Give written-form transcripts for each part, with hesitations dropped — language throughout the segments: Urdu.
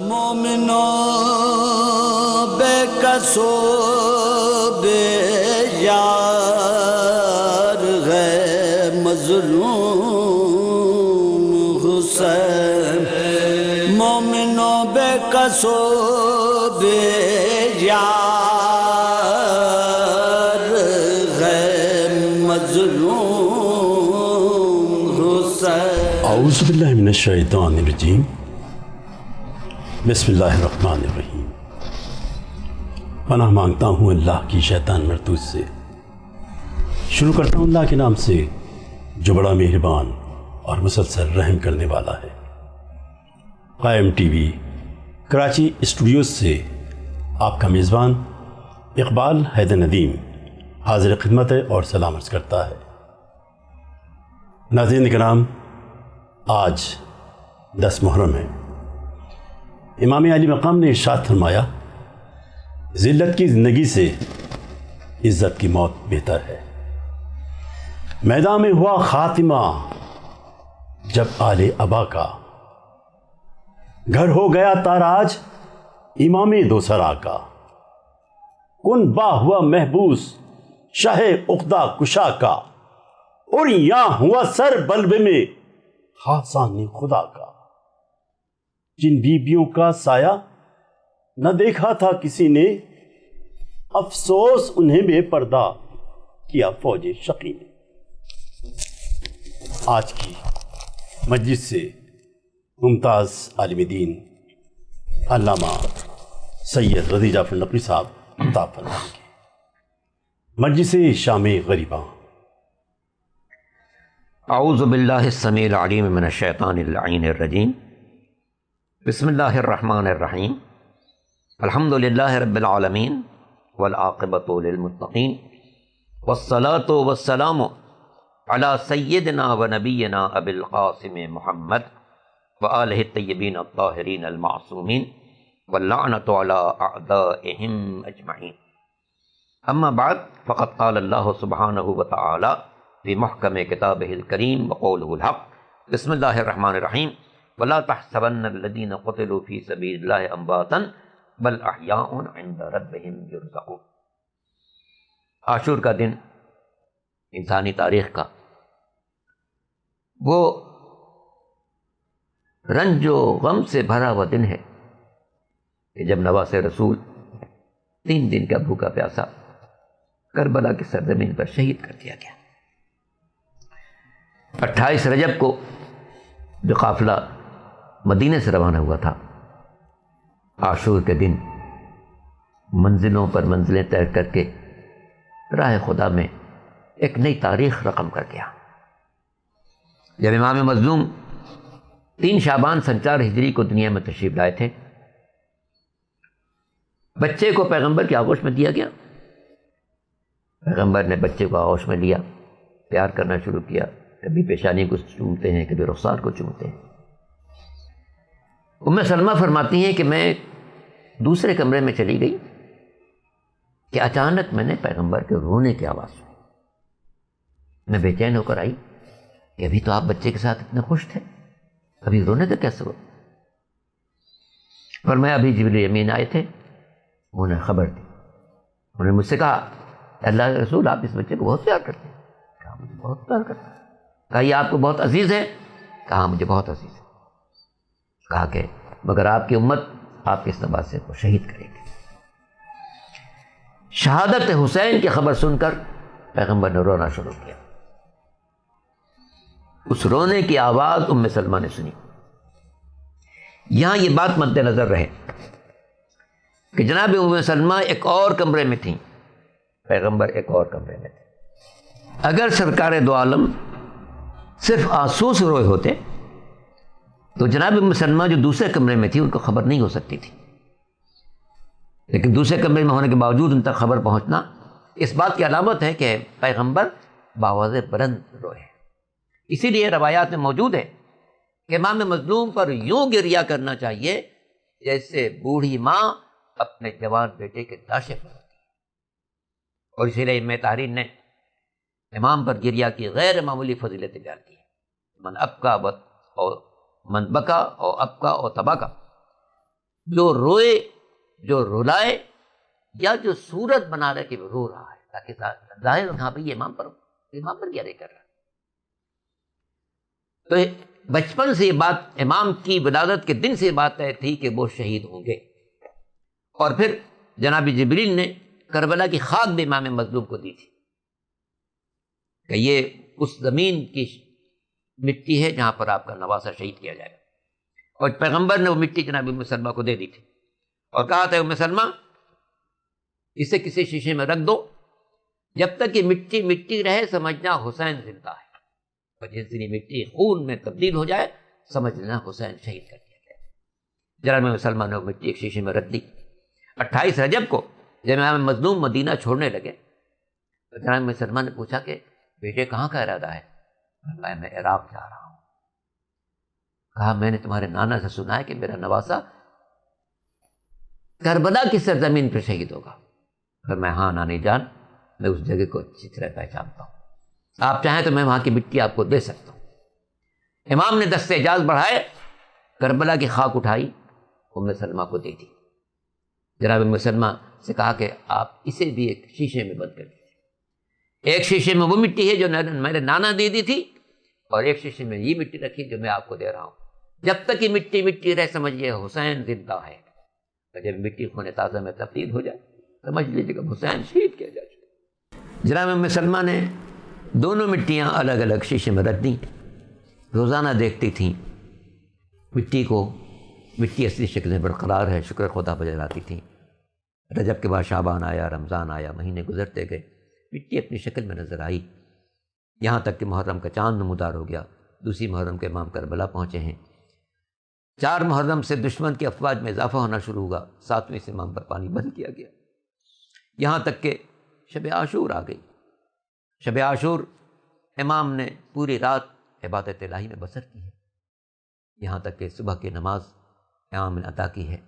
مومنوں بے کسو بے یار ہے مظلوم حسین، مومنوں بے کسو بے یار ہے مظلوم حسین۔ اعوذ باللہ من الشیطان الرجیم، بسم اللہ الرحمن الرحیم۔ پناہ مانگتا ہوں اللہ کی شیطان مردود سے۔ شروع کرتا ہوں اللہ کے نام سے جو بڑا مہربان اور مسلسل رحم کرنے والا ہے۔ قائم ٹی وی کراچی اسٹوڈیوز سے آپ کا میزبان اقبال حیدر ندیم حاضر خدمت ہے اور سلام عرض کرتا ہے۔ ناظرین کرام، آج 10 محرم ہے۔ امام علی مقام نے ارشاد فرمایا، ذلت کی زندگی سے عزت کی موت بہتر ہے۔ میدان میں ہوا خاتمہ جب آل ابا کا، گھر ہو گیا تاراج امام دوسرا کا۔ کن با ہوا محبوس شاہ عقدہ کشا کا، اور یہاں ہوا سر بلبے میں خاصان خدا کا۔ جن بیبیوں کا سایہ نہ دیکھا تھا کسی نے، افسوس انہیں بے پردہ کیا فوج شقی نے۔ آج کی مجلس سے ممتاز عالم دین علامہ سید رضی جعفر نقوی صاحب خطاب فرمائیں گے۔ مجلس شام غریباں۔ اعوذ باللہ السمیع العلیم من الشیطان اللعین الرجیم، بسم اللہ الرحمن الرحیم، الحمد للہ رب العالمین والعاقبۃ للمتقین، والصلاۃ والسلام علی سیدنا و نبینا ابی القاسم محمد وآلہ الطیبین الطاہرین المعصومین واللعنۃ علی اعدائہم اجمعین۔ اما بعد، فقد قال اللہ سبحانہ وتعالی فی محکم کتابہ الکریم وقولہ الحق، بسم اللہ الرحمن الرحیم، ولا تحسبن الذین قتلوا فی سبیل اللہ امواتا بل احیاء عند ربہم یرزقون۔ عاشور کا دن انسانی تاریخ کا وہ رنج و غم سے بھرا ہوا دن ہے کہ جب نواس رسول 3 دن کا بھوکا پیاسا کربلا کی سرزمین پر شہید کر دیا گیا۔ 28 رجب کو جو قافلہ مدینے سے روانہ ہوا تھا، عاشور کے دن منزلوں پر منزلیں طے کر کے راہ خدا میں ایک نئی تاریخ رقم کر گیا۔ جب امام مظلوم 3 شعبان سن 4 ہجری کو دنیا میں تشریف لائے تھے، بچے کو پیغمبر کی آغوش میں دیا گیا۔ پیغمبر نے بچے کو آغوش میں لیا، پیار کرنا شروع کیا، کبھی پیشانی کو چومتے ہیں، کبھی رخسار کو چومتے ہیں۔ ام سلمہ فرماتی ہیں کہ میں دوسرے کمرے میں چلی گئی کہ اچانک میں نے پیغمبر کے رونے کی آواز سنی۔ میں بے چین ہو کر آئی کہ ابھی تو آپ بچے کے ساتھ اتنے خوش تھے، ابھی رونے کا کیا سبب؟ فرمایا ابھی جبریل امین آئے تھے، انہوں نے خبر دی، انہوں نے مجھ سے کہا اللہ کے رسول آپ اس بچے کو بہت پیار کرتے ہیں۔ کہا مجھے بہت پیار کرتا ہے۔ کہا یہ آپ کو بہت عزیز ہے؟ کہا مجھے بہت عزیز ہے۔ کہا کہ مگر آپ کی امت آپ کے اس نواسے کو شہید کرے گی۔ شہادت حسین کی خبر سن کر پیغمبر نے رونا شروع کیا۔ اس رونے کی آواز ام سلمہ نے سنی۔ یہاں یہ بات مد نظر رہے کہ جناب ام سلمہ ایک اور کمرے میں تھیں، پیغمبر ایک اور کمرے میں تھے۔ اگر سرکار دو عالم صرف آنسو سے روئے ہوتے تو جناب ام سلمہ جو دوسرے کمرے میں تھی ان کو خبر نہیں ہو سکتی تھی، لیکن دوسرے کمرے میں ہونے کے باوجود ان تک خبر پہنچنا اس بات کی علامت ہے کہ پیغمبر بآواز بلند روئے۔ اسی لیے روایات میں موجود ہے کہ امام مظلوم پر یوں گریہ کرنا چاہیے جیسے بوڑھی ماں اپنے جوان بیٹے کے لاشے پر ہوتی ہے۔ اور اسی لیے ابن تحریر نے امام پر گریہ کی غیر معمولی فضیلت بیان کی ہے۔ من ابکا اور من بکا اور ابکا اور تبکا، جو روئے، جو رلائے، یا جو صورت بنا رہا ہے کہ وہ رو رہا ہے، تاکہ ظاہر ہاں بھئی امام پر کیا نہیں کر رہا۔ تو بچپن سے یہ بات، امام کی ولادت کے دن سے یہ بات طے تھی کہ وہ شہید ہوں گے۔ اور پھر جناب جبریل نے کربلا کی خاک بھی امام مظلوم کو دی تھی کہ یہ اس زمین کی مٹی ہے جہاں پر آپ کا نواسہ شہید کیا جائے گا، اور پیغمبر نے وہ مٹی جناب ام سلمہ کو دے دی تھی اور کہا تھا ام سلمہ اسے کسی شیشے میں رکھ دو، جب تک یہ مٹی مٹی رہے سمجھنا حسین زندہ ہے، اور جس دن یہ مٹی خون میں تبدیل ہو جائے سمجھنا حسین شہید کر دیا گیا۔ جناب مسلمان نے وہ مٹی ایک شیشے میں رکھ دی۔ 28 رجب کو جب امام مظلوم مدینہ چھوڑنے لگے تو جناب مسلمان نے پوچھا کہ بیٹے کہاں کا ارادہ ہے؟ میں عراق جا رہا ہوں۔ کہا میں نے تمہارے نانا سے سنا ہے کہ میرا نواسہ کربلا کی سرزمین پر شہید ہوگا۔ میں ہاں نانی جان، میں اس جگہ کو اچھی طرح پہچانتا ہوں، آپ چاہیں تو میں وہاں کی مٹی آپ کو دے سکتا ہوں۔ امام نے دست اعجاز بڑھائے، کربلا کی خاک اٹھائی، ام سلمہ کو دے دی۔ جناب ام سلمہ سے کہا کہ آپ اسے بھی ایک شیشے میں بند کر دیجیے، ایک شیشے میں وہ مٹی ہے جو میرے نانا دے دی تھی، اور ایک شیشے میں یہ مٹی رکھی جو میں آپ کو دے رہا ہوں۔ جب تک یہ مٹی مٹی رہ سمجھیے حسین زندہ ہے، جب مٹی خون تازہ میں تبدیل ہو جائے سمجھ لیجیے کہ حسین شہید کیا جا چکا۔ جناب ام سلمہ نے دونوں مٹیاں الگ الگ شیشے میں رکھ دیں، روزانہ دیکھتی تھیں مٹی کو، مٹی اصلی شکل میں برقرار ہے، شکر خدا بجاتی تھیں۔ رجب کے بعد شعبان آیا، رمضان آیا، مہینے گزرتے گئے، مٹی اپنی شکل میں نظر آئی، یہاں تک کہ محرم کا چاند نمودار ہو گیا۔ دوسری محرم کے امام کربلا پہنچے ہیں۔ 4 محرم سے دشمن کی افواج میں اضافہ ہونا شروع ہوا، 7ویں سے امام پر پانی بند کیا گیا، یہاں تک کہ شب عاشور آ گئی۔ شب عاشور امام نے پوری رات عبادت الہی میں بسر کی ہے، یہاں تک کہ صبح کی نماز امام نے عطا کی ہے۔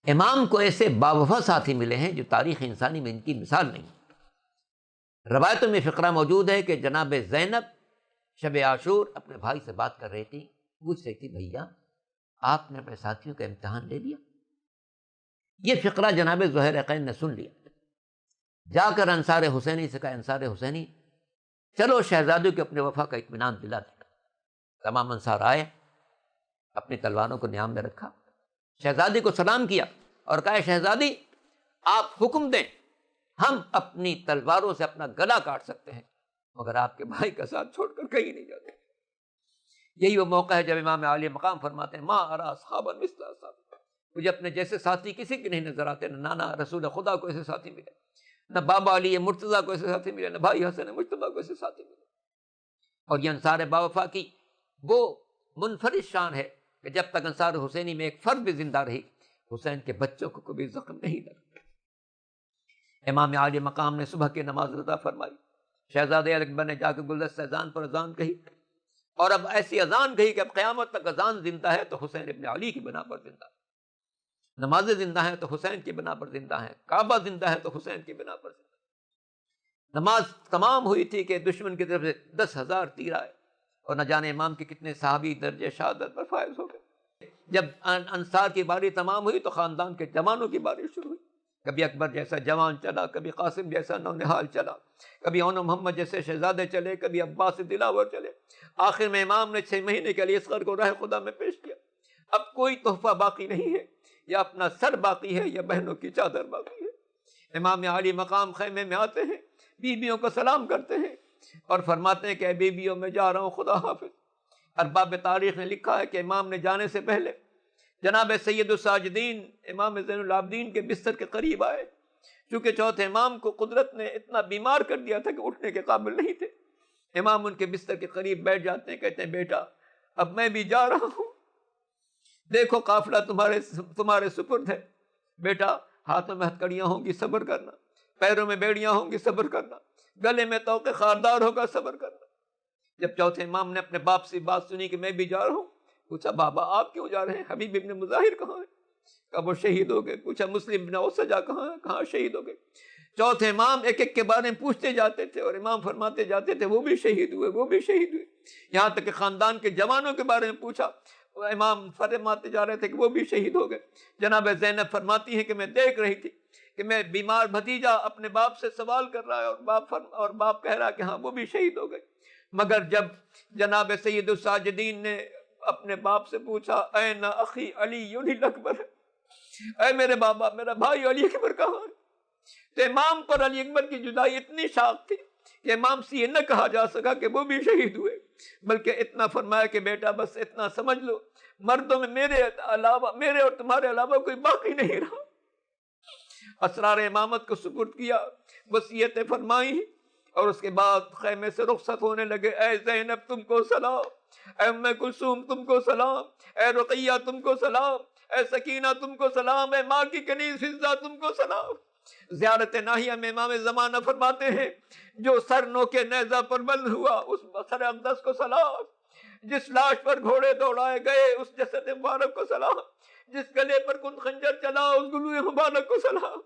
امام کو ایسے باوفا ساتھی ملے ہیں جو تاریخ انسانی میں ان کی مثال نہیں۔ روایتوں میں فقرہ موجود ہے کہ جناب زینب شب عاشور اپنے بھائی سے بات کر رہی تھی، پوچھ رہی تھی بھیا آپ نے اپنے ساتھیوں کا امتحان لے لیا؟ یہ فقرہ جناب زہیر عقین نے سن لیا، جا کر انصار حسینی سے کہا انصار حسینی چلو شہزادوں کے اپنے وفا کا اطمینان دلا دیں۔ تمام انصار آئے، اپنی تلواروں کو نیام میں رکھا، شہزادی کو سلام کیا اور کہا شہزادی آپ حکم دیں، ہم اپنی تلواروں سے اپنا گلا کاٹ سکتے ہیں مگر آپ کے بھائی کا ساتھ چھوڑ کر کہیں نہیں جاتے۔ یہی وہ موقع ہے جب امام عالی مقام فرماتے ہیں ما ارا اصحابا مثل اصحابی، مجھے اپنے جیسے ساتھی کسی کے نہیں نظر آتے، نہ نانا رسول خدا کو ایسے ساتھی ملے، نہ بابا علی مرتضیٰ کو ایسے ساتھی ملے، نہ بھائی حسن مجتبیٰ کو ایسے ساتھی ملے۔ اور یہ انصار باوفا کی وہ منفرد شان ہے کہ جب تک انصار حسینی میں ایک فرد بھی زندہ رہی، حسین کے بچوں کو کبھی زخم نہیں لگا۔ امام عالی مقام نے صبح کی نماز رضا فرمائی، شہزادے اکبر نے جا کے گلدستہ اذان پر اذان کہی، اور اب ایسی اذان کہی کہ اب قیامت تک اذان زندہ ہے تو حسین ابن علی کی بنا پر زندہ ہے، نمازیں زندہ ہیں تو حسین کی بنا پر زندہ ہیں، کعبہ زندہ ہے تو حسین کی بنا پر زندہ ہے۔ نماز تمام ہوئی تھی کہ دشمن کی طرف سے 10,000 تیر آئے اور نہ جانے امام کے کتنے صحابی درجہ شہادت پر فائز ہو گئے۔ جب انصار کی باری تمام ہوئی تو خاندان کے جوانوں کی باری شروع ہوئی، کبھی اکبر جیسا جوان چلا، کبھی قاسم جیسا نونہال چلا، کبھی اون محمد جیسے شہزادے چلے، کبھی عباس دلاور چلے۔ آخر میں امام نے 6 مہینے کے لیے اصغر کو راہ خدا میں پیش کیا۔ اب کوئی تحفہ باقی نہیں ہے، یا اپنا سر باقی ہے یا بہنوں کی چادر باقی ہے۔ امام عالی مقام خیمے میں آتے ہیں، بیویوں کو سلام کرتے ہیں اور فرماتے ہیں کہ اے بیویوں میں جا رہا ہوں، خدا حافظ۔ ارباب تاریخ نے لکھا ہے کہ امام نے جانے سے پہلے جناب سید الساجدین امام زین العابدین کے بستر کے قریب آئے، چونکہ چوتھے امام کو قدرت نے اتنا بیمار کر دیا تھا کہ اٹھنے کے قابل نہیں تھے۔ امام ان کے بستر کے قریب بیٹھ جاتے ہیں، کہتے ہیں بیٹا اب میں بھی جا رہا ہوں، دیکھو قافلہ تمہارے سپرد ہے، بیٹا ہاتھوں میں ہتھکڑیاں ہوں گی صبر کرنا، پیروں میں بیڑیاں ہوں گی صبر کرنا، گلے میں توقے خاردار ہوگا صبر کرنا۔ جب چوتھے امام نے اپنے باپ سے بات سنی کہ میں بھی جا رہا ہوں، پوچھا بابا آپ کیوں جا رہے ہیں؟ حبیب ابن مظاہر کہاں ہے؟ کہا وہ شہید ہو گئے۔ پوچھا مسلم ابن اوسجا کہاں ہے؟ کہاں شہید ہو گئے۔ چوتھے امام ایک ایک کے بارے میں پوچھتے جاتے تھے اور امام فرماتے جاتے تھے وہ بھی شہید ہوئے، وہ بھی شہید ہوئے، یہاں تک کہ خاندان کے جوانوں کے بارے میں پوچھا، امام فرماتے جا رہے تھے کہ وہ بھی شہید ہو گئے. جناب زینب فرماتی ہیں کہ میں دیکھ رہی تھی کہ میں بیمار بھتیجا اپنے باپ سے سوال کر رہا ہے اور باپ کہہ رہا ہے کہ ہاں وہ بھی شہید ہو گئے. مگر جب جناب سید الساجدین نے اپنے باپ سے پوچھا این اخی علی الاکبر، اے میرے بابا میرا بھائی علی اکبر کہاں ہے، تو امام پر علی اکبر کی جدائی اتنی شاق تھی کہ امام سے یہ نہ کہا جا سکا کہ وہ بھی شہید ہوئے، بلکہ اتنا فرمایا کہ بیٹا بس اتنا سمجھ لو مردوں میں میرے اور تمہارے علاوہ کوئی باقی نہیں رہا. اسرار امامت کو سپرد کیا، وصیتیں فرمائی، اور اس کے بعد خیمے سے رخصت ہونے لگے. اے زینب تم کو سلام، اے ام کلثوم تم کو سلام، اے رقیہ تم کو سلام، اے سکینہ تم کو سلام، اے ماں کی کنیز فضہ تم کو سلام. زیارت ناہیہ میں امام زمانہ فرماتے ہیں جو سر نو کے نیزہ پر بند ہوا اس سر اقدس کو سلام، جس لاش پر گھوڑے دوڑائے گئے اس جسد مبارک کو سلام، جس گلے پر کن خنجر چلا اس گلوئے مبارک کو سلام.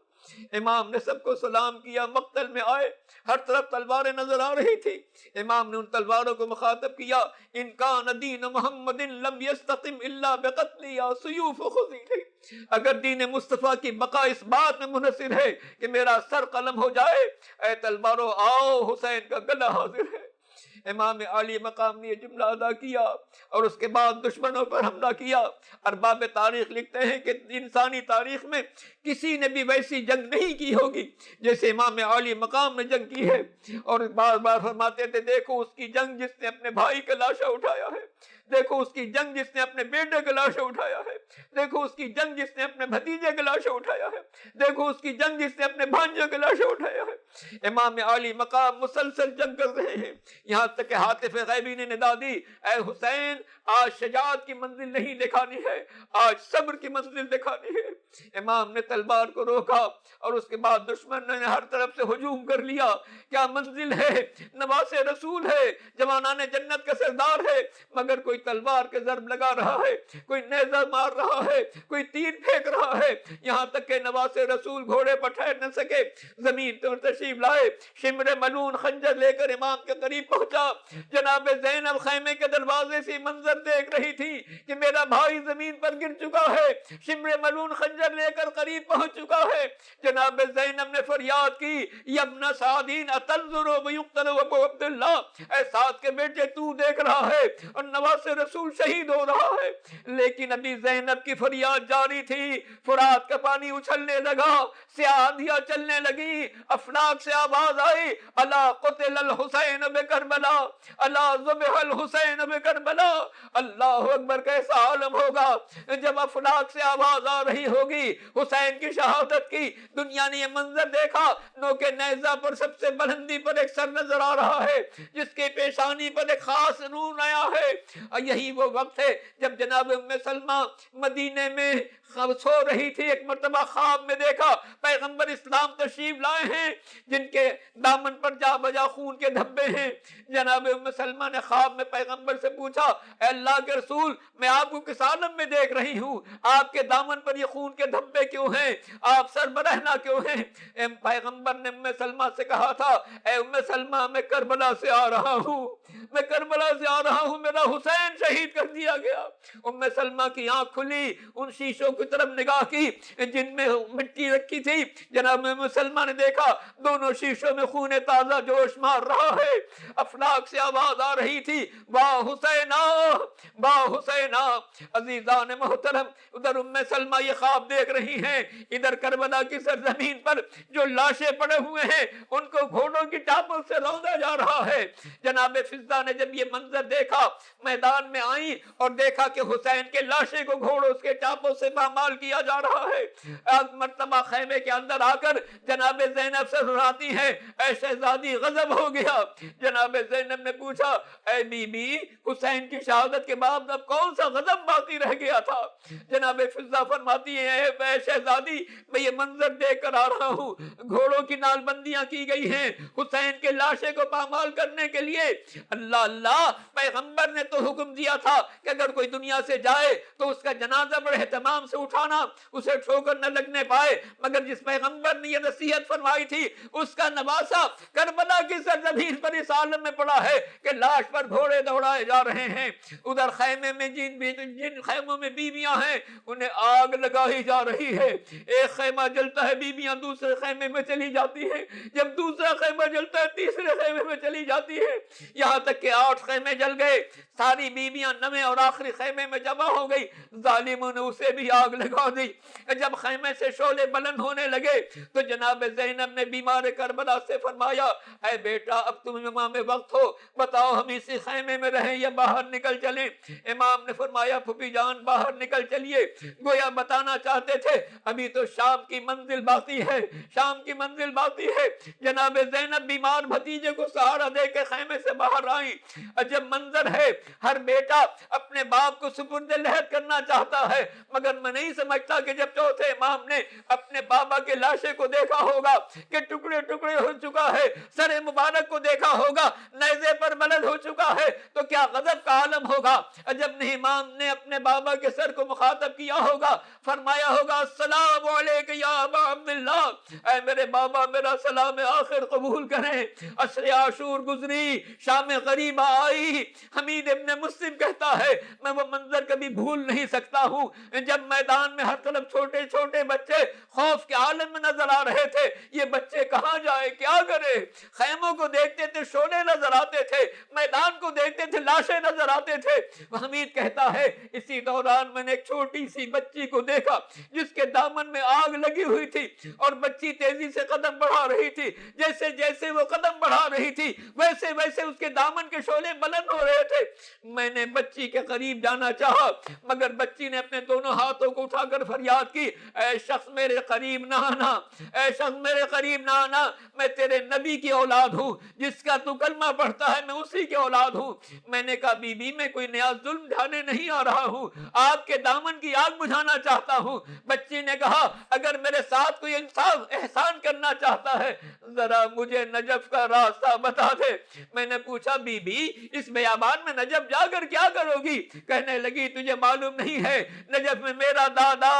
امام نے سب کو سلام کیا. مقتل میں آئے، ہر طرف تلواریں نظر آ رہی تھی. امام نے ان تلواروں کو مخاطب کیا، ان کان دین محمد لم یستقم الا بقتل یا سیوف خذیل. اگر دین مصطفیٰ کی بقا اس بات میں منحصر ہے کہ میرا سر قلم ہو جائے، اے تلواروں آؤ حسین کا گلا حاضر ہے. امام عالی مقام نے یہ جملہ ادا کیا اور اس کے بعد دشمنوں پر حملہ کیا. ارباب تاریخ لکھتے ہیں کہ انسانی تاریخ میں کسی نے بھی ویسی جنگ نہیں کی ہوگی جیسے امام عالی مقام نے جنگ کی ہے. اور بار بار فرماتے تھے دیکھو اس کی جنگ جس نے اپنے بھائی کا لاشا اٹھایا ہے، دیکھو اس کی جنگ جس نے اپنے بیٹے کا لاشا اٹھایا ہے، دیکھو اس کی جنگ جس نے اپنے بھتیجے کا لاشا اٹھایا ہے، دیکھو اس کی جنگ جس نے اپنے بھانجے کا لاشا اٹھایا ہے. امام عالی مقام مسلسل جنگ کر رہے ہیں، یہاں تک کہ حاطف غیبی نے ندا دی اے حسین آج شجاعت کی منزل نہیں دکھانی ہے، آج صبر کی منزل دکھانی ہے. امام نے تلوار کو روکا اور اس کے بعد دشمن نے ہر طرف سے ہجوم کر لیا. کیا منزل ہے، نواس رسول ہے، جوانان جنت کا سردار ہے، مگر کوئی تلوار کے ضرب لگا رہا ہے، کوئی نیزہ مار رہا ہے، کوئی تیر پھینک رہا ہے. یہاں تک کہ نواس رسول گھوڑے پر ٹھہر نہ سکے، زمین پر تشریف لائے، شمر ملون خنجر لے کر امام کے قریب پہنچا. جناب زینب خیمے کے دروازے سے منظر دیکھ رہی تھی کہ میرا بھائی زمین پر گر چکا ہے، شمر ملون خنجر لے کر قریب پہنچ چکا ہے. جناب زینب نے فریاد کی یا ابن سعدین اتنظر ویقتل ابو عبداللہ، اے سعد کے بیٹے تو دیکھ رہا ہے اور نواس رسول شہید ہو رہا ہے. لیکن ابھی زینب کی فریاد جاری تھی. فرات کا پانی اچھلنے لگا، سیاہ آندھیاں چلنے لگی، افلاک سے آواز آئی الا قتل الحسین بکربلا، الا ذبح الحسین بکربلا. اللہ اکبر. کیسا عالم ہوگا جب افلاک سے آواز آ رہی ہوگی حسین کی شہادت کی. دنیا نے یہ منظر دیکھا، نو کے نیزہ پر سب سے بلندی پر ایک سر نظر آ رہا ہے جس کے پیشانی پر ایک خاص نور آیا ہے. یہی وہ وقت ہے جب جناب ام سلمہ مدینے میں سو رہی تھی. ایک مرتبہ خواب میں دیکھا پیغمبر اسلام تشریف لائے ہیں جن کے دامن پر جا بجا خون کے دھبے ہیں. جناب ام سلمہ نے خواب میں پیغمبر سے پوچھا اے اللہ کے رسول میں آپ کو کس عالم میں دیکھ رہی ہوں، آپ کے دامن پر یہ خون کے دھبے کیوں ہیں، آپ سر برہنہ کیوں ہیں. پیغمبر نے ام سلمہ سے کہا تھا اے ام سلمہ میں کربلا سے آ رہا ہوں، میں کربلا سے آ رہا ہوں، میرا حسین شہید کر دیا گیا. ام سلمہ کی آنکھ کھلی، ان شیشوں کی طرف نگاہ کی جن میں مٹی رکھی تھی. جناب ام سلمہ نے دیکھا دونوں شیشوں میں خون تازہ جوش مار رہا ہے. افلاک سے آواز آ رہی تھی واہ حسینا، واہ حسینا. عزیزان محترم ادھر ام سلمہ یہ خواب دیکھ رہی ہیں، ادھر کربلا کی سرزمین پر جو لاشیں پڑے ہوئے ہیں ان کو گھوڑوں کی ٹاپوں سے روندا جا رہا ہے. جناب فضہ نے جب یہ منظر دیکھا میدان میں آئی اور دیکھا کہ حسین کے لاشے کو گھوڑوں کے ٹاپوں سے پامال کیا جا رہا ہے. ایک مرتبہ خیمے کے اندر آ کر جناب زینب سے سناتی ہے اے شہزادی غضب ہو گیا. جناب زینب نے پوچھا اے بی بی حسین کی شہادت کے بعد اب کون سا غضب باقی رہ گیا تھا. جناب فضہ فرماتی ہے اے شہزادی میں یہ منظر دیکھ کر آ رہا ہوں، گھوڑوں کی نال بندیاں کی گئی ہیں حسین کے لاشے کو پامال کرنے کے لیے۔ اللہ اللہ، پیغمبر نے تو حکم دیا تھا کہ اگر کوئی دنیا سے جائے تو اس کا جنازہ بڑے اہتمام سے اٹھانا، اسے ٹھوکر نہ لگنے پائے، مگر جس پیغمبر نے یہ نصیحت فرمائی تھی اس کا نواسہ کربلا کی سرزمین پر اس عالم میں پڑا ہے کہ لاش پر گھوڑے دوڑائے جا رہے ہیں، ادھر خیمے میں جن خیموں میں بیویاں ہیں انہیں آگ لگائی جا رہی ہے، ایک خیمہ جلتا ہے بیویاں دوسرے خیمے میں چلی جاتی ہیں، جب دوسرا خیمہ جلتا ہے تیسرے خیمے میں چلی جاتی ہے، یہاں تک کہ 8 خیمے جل گئے، ساری بیویاں 9ویں اور آخری خیمے میں جمع ہو گئی، ظالموں نے اسے بھی آگ لگا دی۔ جب خیمے سے شعلے بلند ہونے لگے تو جناب زینب نے بیمار کربلا سے فرمایا اے بیٹا اب تم امام وقت ہو، بتاؤ ہم اسی خیمے میں رہیں یا باہر نکل چلیں؟ امام نے فرمایا پھوپھی جان باہر نکل چلیے، گویا بتانا چاہتے تھے ابھی تو شام کی منزل باقی ہے، شام کی منزل باقی ہے۔ جناب زینب بیمار بھتیجے کو سہارا دے کے خیمے سے باہر آئی۔ عجب منظر ہے، ہر بیٹا اپنے باپ کو سپرد لحد کرنا چاہتا ہے، مگر میں نہیں سمجھتا کہ جب چوتھے امام نے اپنے بابا کے لاشے کو دیکھا ہوگا کہ ٹکڑے ٹکڑے ہو چکا ہے، سر مبارک کو دیکھا ہوگا نیزے پر بلند ہو چکا ہے، تو کیا غضب کا عالم ہوگا۔ عجب نہیں امام نے اپنے بابا کے سر کو مخاطب کیا ہوگا، فرمایا ہوگا السلام علیک یا ابا عبداللہ، اے میرے بابا میرا سلام آخر قبول کریں۔ عشر عاشور گزری، شام غریبہ آئی، حمید ابن مسلم کہتا ہے میں وہ منظر کبھی بھول نہیں سکتا ہوں جب میدان میں ہر طرف چھوٹے چھوٹے بچے خوف کے عالم میں نظر آ رہے تھے، یہ بچے کہاں جائے کیا کرے، خیموں کو دیکھتے تھے شعلے نظر آتے تھے، میدان کو دیکھتے تھے لاشیں نظر آتے تھے۔ حمید کہتا ہے اسی دوران میں نے ایک چھوٹی سی بچی کو دیکھا جس کے دامن میں آگ لگی ہوئی تھی اور بچی تیزی سے قدم بڑھا رہی تھی، جیسے جیسے وہ قدم بڑھا رہی تھی ویسے ویسے اس کے دامن کے شعلے بلند ہو رہے تھے۔ میں نے بچی کے قریب جانا چاہا مگر بچی نے اپنے دونوں ہاتھوں کو اٹھا کر فریاد کی اے شخص میرے قریب نہ آنا، اے شخص میرے قریب نہ آنا، میں تیرے نبی کی اولاد ہوں، جس کا تو کلمہ پڑھتا ہے میں اسی کی اولاد ہوں۔ میں نے کہا بی بی میں کوئی نیا ظلم ڈھانے نہیں آ رہا ہوں، آپ کے دامن کی آگ بجھانا چاہتا ہوں۔ بچی نے کہا اگر میرے ساتھ کوئی انصاف احسان کرنا چاہتا ہے ذرا مجھے نجف کا راستہ بتا دے۔ میں نے پوچھا بی بی اس بیابان میں نجف جا کر کیا کرو گی؟ کہنے لگی تجھے معلوم نہیں ہے نجف میں میرا دادا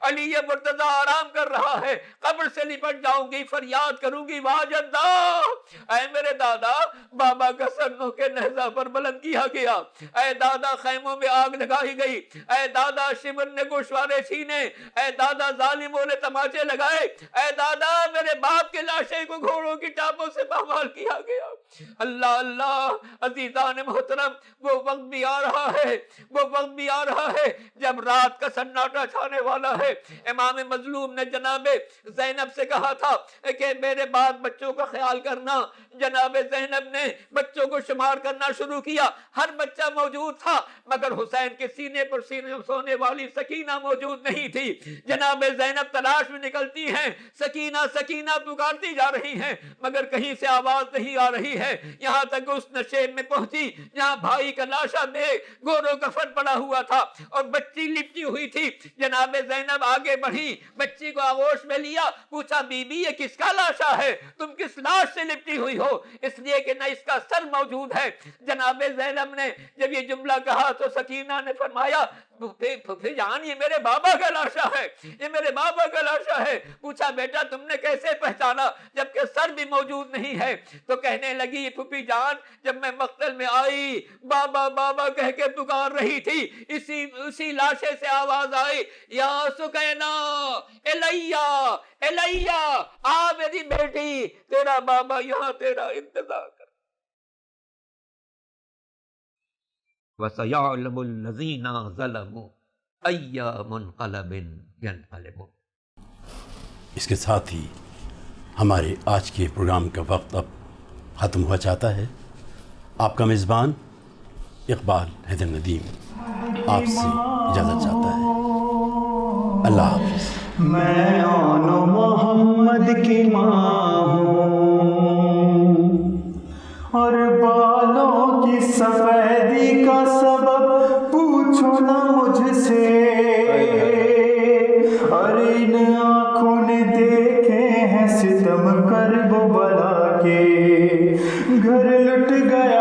علی مرتضی آرام کر رہا ہے، قبر سے لپٹ جاؤں گی فریاد کروں گی واہ جدہ، اے میرے دادا بابا کا سر نو کے نیزہ پر بلند کیا گیا، اے دادا خیموں میں آگ لگائی گئی، اے دادا شمر نے گوشوارے چھینے، اے دادا ظالموں نے تماچے لگائے، اے دادا میرے باپ کے لاشے کو گھوڑوں کی ٹاپوں سے پامال کیا گیا۔ اللہ اللہ عزیزان محترم، وہ وقت بھی آ رہا ہے، وہ وقت بھی آ رہا ہے جب رات کا سناٹا چھانے والا ہے۔ امام مظلوم نے جناب زینب سے کہا تھا کہ میرے بعد بچوں کا خیال کرنا۔ جناب زینب نے بچوں کو شمار کرنا شروع کیا، ہر بچہ موجود تھا مگر حسین کے سینے پر سینے سونے والی سکینہ موجود نہیں تھی۔ جناب زینب تلاش میں نکلتی ہیں، سکینہ سکینہ پکارتی جا رہی ہیں مگر کہیں سے آواز نہیں آ رہی ہے، یہاں تک اس نشیب میں پہنچی جہاں بھائی کا لاشا بے گورو کفن پڑا ہوا تھا اور بچی لپٹی ہوئی تھی۔ جناب زینب آگے بڑھی، بچی کو آغوش میں لیا، پوچھا بی بی یہ کس کا لاشا ہے، تم کس لاش سے لپٹی ہوئی ہو؟ اس لیے کہ نہ اس کا سر موجود ہے۔ جناب زینب نے جب یہ جملہ کہا تو سکینہ نے فرمایا پھپھی جان یہ میرے بابا کا لاشا ہے، یہ میرے بابا کا لاشا ہے۔ پوچھا بیٹا تم نے کیسے پہچانا جبکہ سر بھی موجود نہیں ہے؟ تو کہنے لگی پھپھی جان جب میں مقتل میں آئی بابا بابا کہہ کے پکار رہی تھی، اسی لاشے سے آواز آئی یا سکینہ الیہ الیہ، آ میری بیٹی تیرا بابا یہاں تیرا انتظار کر۔ وَسَيَعْلَمُ الَّذِينَ ظَلَمُوا أَيَّ مُنْقَلَبٍ يَنْقَلِبُونَ۔ اس کے ساتھ ہی ہمارے آج کے پروگرام کا وقت اب ختم ہوا چاہتا ہے۔ آپ کا میزبان اقبال حیدر ندیم آپ سے اجازت چاہتا ہے۔ اللہ حافظ۔ میں آن محمد کی ماں ہوں اور بالوں کی سفیدی کا سبب پوچھو نہ مجھ سے، گھر لٹ گیا